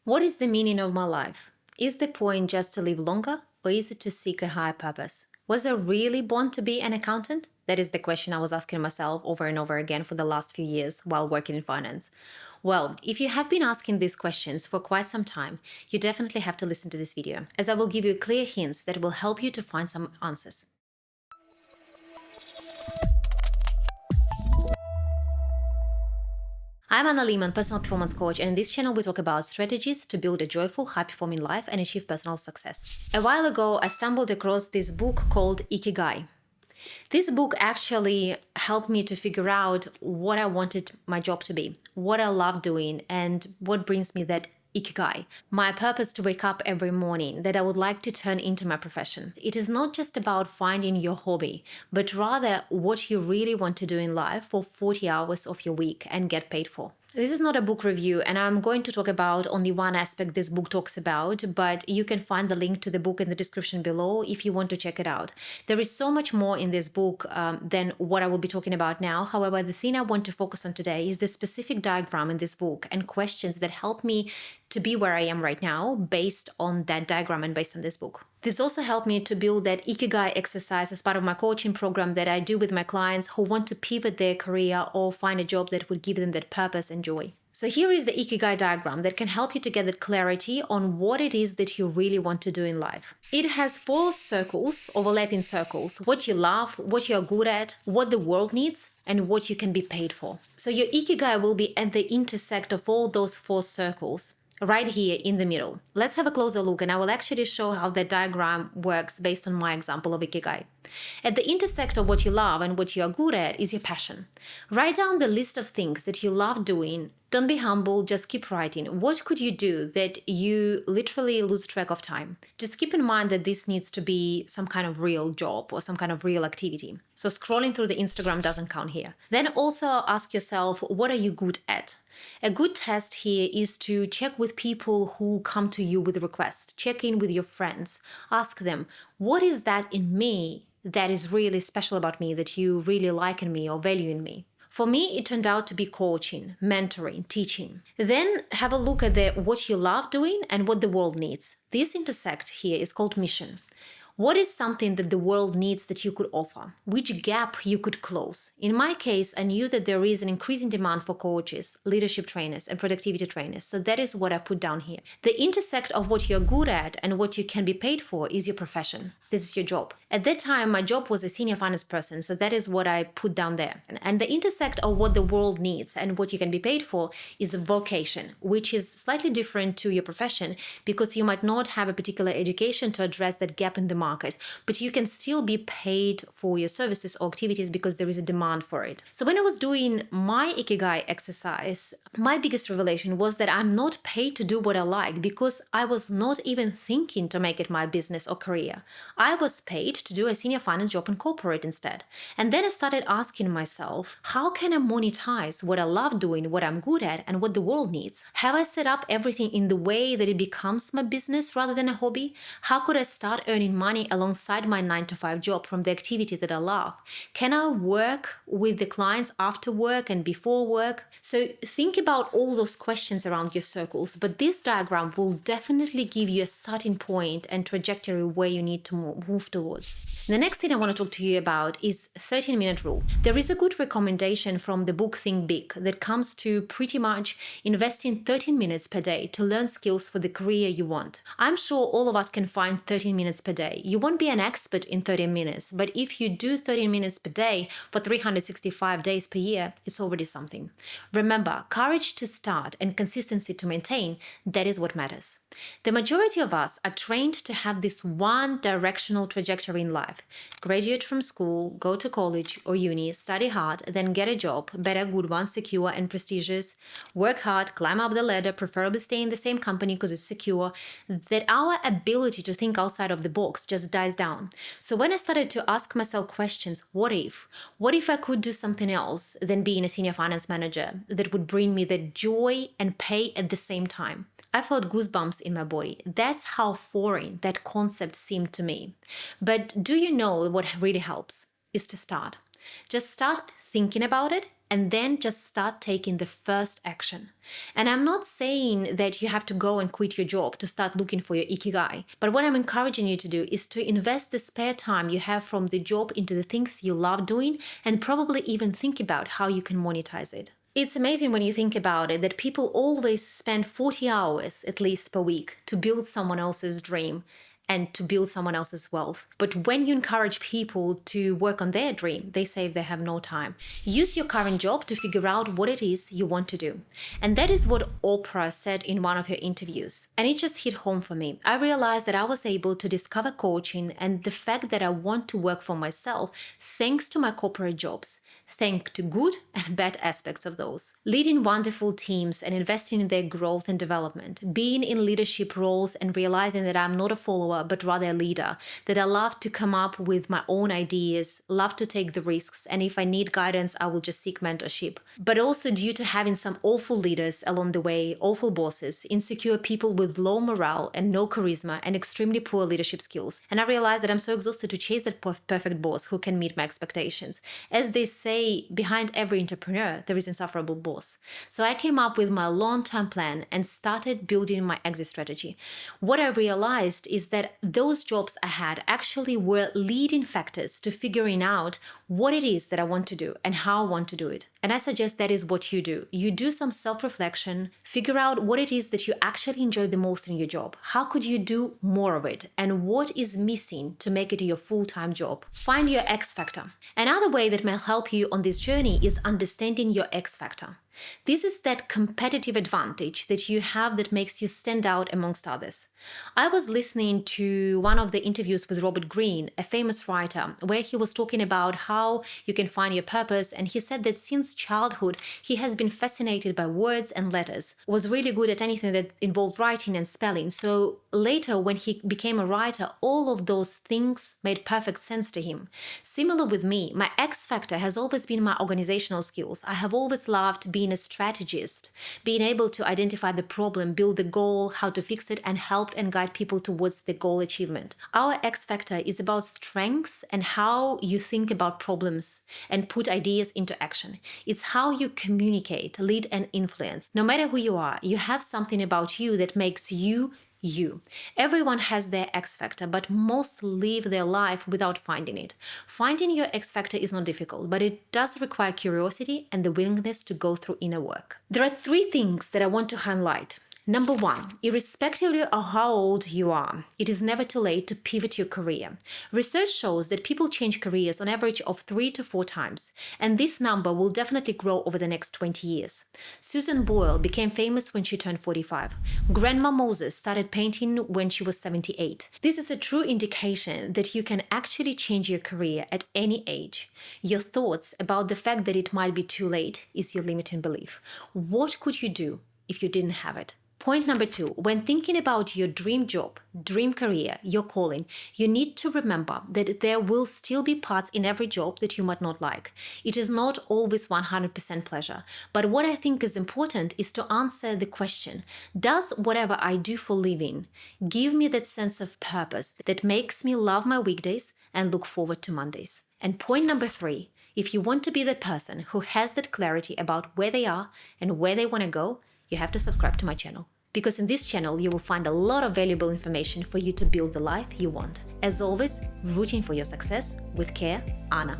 What is the meaning of my life? Is the point just to live longer, or is it to seek a higher purpose? Was I really born to be an accountant? That is the question I was asking myself over and over again for the last few years while working in finance. Well, if you have been asking these questions for quite some time, you definitely have to listen to this video, as I will give you clear hints that will help you to find some answers. I'm Anna Lehman, personal performance coach, and in this channel we talk about strategies to build a joyful, high-performing life and achieve personal success. A while ago, I stumbled across this book called Ikigai. This book actually helped me to figure out what I wanted my job to be, what I love doing, and what brings me that Ikigai, my purpose to wake up every morning that I would like to turn into my profession. It is not just about finding your hobby, but rather what you really want to do in life for 40 hours of your week and get paid for. This is not a book review, and I'm going to talk about only one aspect this book talks about, but you can find the link to the book in the description below if you want to check it out. There is so much more in this book than what I will be talking about now. However, the thing I want to focus on today is the specific diagram in this book and questions that help me to be where I am right now based on that diagram and based on this book. This also helped me to build that Ikigai exercise as part of my coaching program that I do with my clients who want to pivot their career or find a job that would give them that purpose and joy. So here is the Ikigai diagram that can help you to get that clarity on what it is that you really want to do in life. It has 4 circles, overlapping circles: what you love, what you're good at, what the world needs, and what you can be paid for. So your Ikigai will be at the intersect of all those 4 circles, right here in the middle. Let's have a closer look, and I will actually show how the diagram works based on my example of Ikigai. At the intersect of what you love and what you are good at is your passion. Write down the list of things that you love doing. Don't be humble, just keep writing. What could you do that you literally lose track of time? Just keep in mind that this needs to be some kind of real job or some kind of real activity. So scrolling through the Instagram doesn't count here. Then also ask yourself, what are you good at? A good test here is to check with people who come to you with requests. Check in with your friends. Ask them, what is that in me that is really special about me, that you really like in me or value in me? For me, it turned out to be coaching, mentoring, teaching. Then have a look at what you love doing and what the world needs. This intersect here is called mission. What is something that the world needs that you could offer? Which gap you could close? In my case, I knew that there is an increasing demand for coaches, leadership trainers, and productivity trainers. So that is what I put down here. The intersect of what you're good at and what you can be paid for is your profession. This is your job. At that time, my job was a senior finance person. So that is what I put down there. And the intersect of what the world needs and what you can be paid for is vocation, which is slightly different to your profession because you might not have a particular education to address that gap in the market, but you can still be paid for your services or activities because there is a demand for it. So when I was doing my Ikigai exercise, my biggest revelation was that I'm not paid to do what I like because I was not even thinking to make it my business or career. I was paid to do a senior finance job in corporate instead. And then I started asking myself, how can I monetize what I love doing, what I'm good at, and what the world needs? Have I set up everything in the way that it becomes my business rather than a hobby? How could I start earning money alongside my 9-to-5 job from the activity that I love? Can I work with the clients after work and before work? So think about all those questions around your circles, but this diagram will definitely give you a starting point and trajectory where you need to move towards. The next thing I want to talk to you about is 13-minute rule. There is a good recommendation from the book Think Big that comes to pretty much investing 13 minutes per day to learn skills for the career you want. I'm sure all of us can find 13 minutes per day. You won't be an expert in 13 minutes, but if you do 13 minutes per day for 365 days per year, it's already something. Remember, courage to start and consistency to maintain, that is what matters. The majority of us are trained to have this one directional trajectory in life. Graduate from school, go to college or uni, study hard, then get a job, better good one, secure and prestigious, work hard, climb up the ladder, preferably stay in the same company because it's secure, that our ability to think outside of the box just dies down. So when I started to ask myself questions, what if? What if I could do something else than being a senior finance manager that would bring me the joy and pay at the same time? I felt goosebumps in my body. That's how foreign that concept seemed to me. But do you know what really helps? Is to start. Just start thinking about it and then just start taking the first action. And I'm not saying that you have to go and quit your job to start looking for your Ikigai, but what I'm encouraging you to do is to invest the spare time you have from the job into the things you love doing, and probably even think about how you can monetize it. It's amazing when you think about it that people always spend 40 hours at least per week to build someone else's dream and to build someone else's wealth. But when you encourage people to work on their dream, they say they have no time. Use your current job to figure out what it is you want to do. And that is what Oprah said in one of her interviews. And it just hit home for me. I realized that I was able to discover coaching and the fact that I want to work for myself thanks to my corporate jobs. Thanks to good and bad aspects of those. Leading wonderful teams and investing in their growth and development. Being in leadership roles and realizing that I'm not a follower but rather a leader. That I love to come up with my own ideas, love to take the risks, and if I need guidance, I will just seek mentorship. But also due to having some awful leaders along the way, awful bosses, insecure people with low morale and no charisma and extremely poor leadership skills. And I realized that I'm so exhausted to chase that perfect boss who can meet my expectations. As they say, behind every entrepreneur, there is an insufferable boss. So I came up with my long-term plan and started building my exit strategy. What I realized is that those jobs I had actually were leading factors to figuring out what it is that I want to do and how I want to do it. And I suggest that is what you do. You do some self-reflection, figure out what it is that you actually enjoy the most in your job. How could you do more of it? And what is missing to make it your full-time job? Find your X factor. Another way that may help you on this journey is understanding your X factor. This is that competitive advantage that you have that makes you stand out amongst others. I was listening to one of the interviews with Robert Greene, a famous writer, where he was talking about how you can find your purpose, and he said that since childhood he has been fascinated by words and letters, was really good at anything that involved writing and spelling. So later when he became a writer, all of those things made perfect sense to him. Similar with me, my X factor has always been my organizational skills. I have always loved being a strategist, being able to identify the problem, build the goal, how to fix it, and help and guide people towards the goal achievement. Our X factor is about strengths and how you think about problems and put ideas into action. It's how you communicate, lead, and influence. No matter who you are, you have something about you that makes you you. Everyone has their X factor, but most live their life without finding it. Finding your X factor is not difficult, but it does require curiosity and the willingness to go through inner work. There are 3 things that I want to highlight. Number 1, irrespective of how old you are, it is never too late to pivot your career. Research shows that people change careers on average of 3 to 4 times, and this number will definitely grow over the next 20 years. Susan Boyle became famous when she turned 45. Grandma Moses started painting when she was 78. This is a true indication that you can actually change your career at any age. Your thoughts about the fact that it might be too late is your limiting belief. What could you do if you didn't have it? Point number 2, when thinking about your dream job, dream career, your calling, you need to remember that there will still be parts in every job that you might not like. It is not always 100% pleasure. But what I think is important is to answer the question, does whatever I do for a living give me that sense of purpose that makes me love my weekdays and look forward to Mondays? And point number 3, if you want to be that person who has that clarity about where they are and where they want to go, you have to subscribe to my channel. Because in this channel, you will find a lot of valuable information for you to build the life you want. As always, rooting for your success with care, Anna.